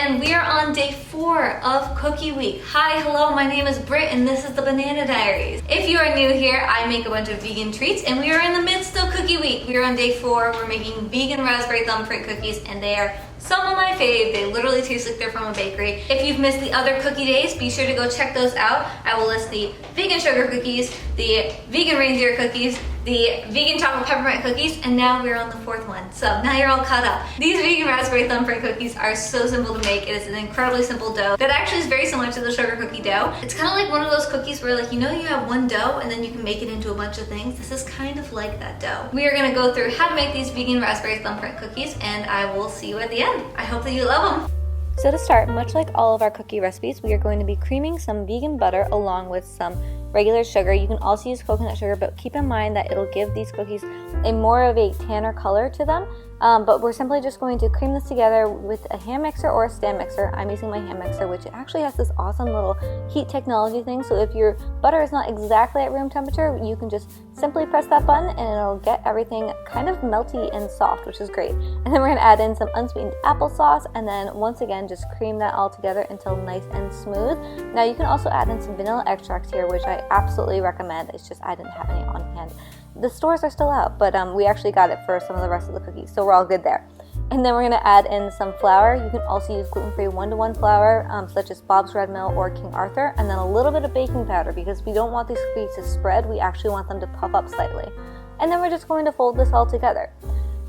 and we are on day 4 of Cookie Week. Hi, hello, my name is Britt and this is the Banana Diaries. If you are new here, I make a bunch of vegan treats and we are in the midst of Cookie Week. We are on day 4, we're making vegan raspberry thumbprint cookies and they are some of my fave. They literally taste like they're from a bakery. If you've missed the other cookie days, be sure to go check those out. I will list the vegan sugar cookies, the vegan reindeer cookies, the vegan chocolate peppermint cookies, and now we're on the 4th one. So now you're all caught up. These vegan raspberry thumbprint cookies are so simple to make. It is an incredibly simple dough that actually is very similar to the sugar cookie dough. It's kind of like one of those cookies where, like, you know, you have one dough and then you can make it into a bunch of things. This is kind of like that dough. We are gonna go through how to make these vegan raspberry thumbprint cookies and I will see you at the end. I hope that you love them. So to start, much like all of our cookie recipes, we are going to be creaming some vegan butter along with some regular sugar. You can also use coconut sugar, but keep in mind that it'll give these cookies a more of a tanner color to them. But we're simply just going to cream this together with a hand mixer or a stand mixer. I'm using my hand mixer, which actually has this awesome little heat technology thing. So if your butter is not exactly at room temperature, you can just simply press that button and it'll get everything kind of melty and soft, which is great. And then we're gonna add in some unsweetened applesauce and then once again, just cream that all together until nice and smooth. Now you can also add in some vanilla extract here, which I absolutely recommend. It's just I didn't have any on hand. The stores are still out, but we actually got it for some of the rest of the cookies, so we're all good there. And then we're gonna add in some flour. You can also use gluten-free 1-to-1 flour, such as Bob's Red Mill or King Arthur, and then a little bit of baking powder because we don't want these cookies to spread. We actually want them to puff up slightly. And then we're just going to fold this all together.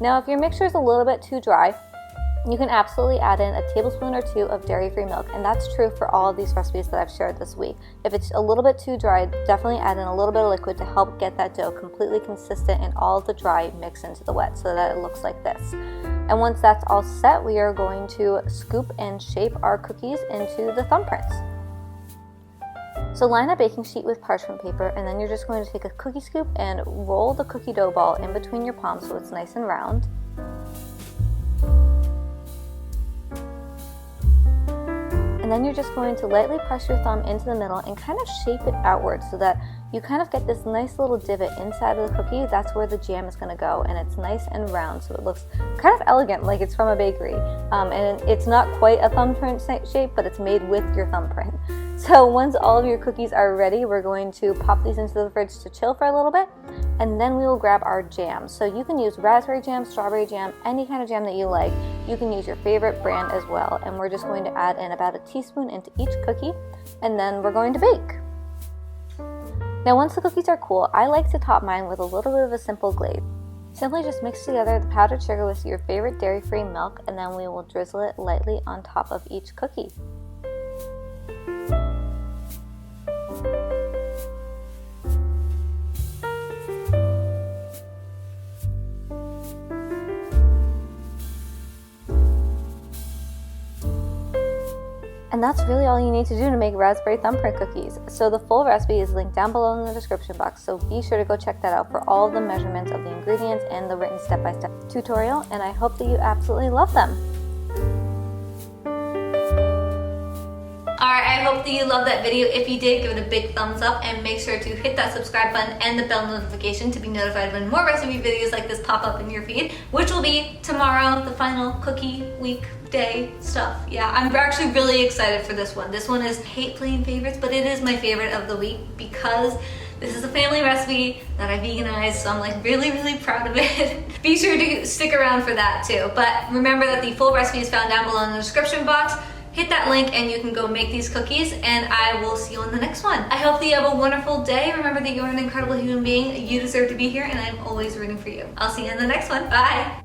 Now, if your mixture is a little bit too dry, you can absolutely add in a tablespoon or 2 of dairy-free milk, and that's true for all of these recipes that I've shared this week. If it's a little bit too dry, definitely add in a little bit of liquid to help get that dough completely consistent and all of the dry mix into the wet so that it looks like this. And once that's all set, we are going to scoop and shape our cookies into the thumbprints. So line a baking sheet with parchment paper, and then you're just going to take a cookie scoop and roll the cookie dough ball in between your palms so it's nice and round. And then you're just going to lightly press your thumb into the middle and kind of shape it outward so that you kind of get this nice little divot inside of the cookie. That's where the jam is going to go, and it's nice and round so it looks kind of elegant, like it's from a bakery. And it's not quite a thumbprint shape, but it's made with your thumbprint. So once all of your cookies are ready, we're going to pop these into the fridge to chill for a little bit, and then we will grab our jam. So you can use raspberry jam, strawberry jam, any kind of jam that you like. You can use your favorite brand as well, and we're just going to add in about a teaspoon into each cookie, and then we're going to bake. Now once the cookies are cool, I like to top mine with a little bit of a simple glaze. Simply just mix together the powdered sugar with your favorite dairy-free milk, and then we will drizzle it lightly on top of each cookie. And that's really all you need to do to make raspberry thumbprint cookies. So the full recipe is linked down below in the description box, so be sure to go check that out for all of the measurements of the ingredients and the written step-by-step tutorial, and I hope that you absolutely love them. Alright, I hope that you loved that video. If you did, give it a big thumbs up and make sure to hit that subscribe button and the bell notification to be notified when more recipe videos like this pop up in your feed, which will be tomorrow, the final cookie week day stuff. Yeah, I'm actually really excited for this one. This one is hate playing favorites, but it is my favorite of the week because this is a family recipe that I veganized, so I'm like really, really proud of it. Be sure to stick around for that too. But remember that the full recipe is found down below in the description box. Hit that link and you can go make these cookies, and I will see you on the next one. I hope that you have a wonderful day. Remember that you're an incredible human being. You deserve to be here, and I'm always rooting for you. I'll see you in the next one. Bye.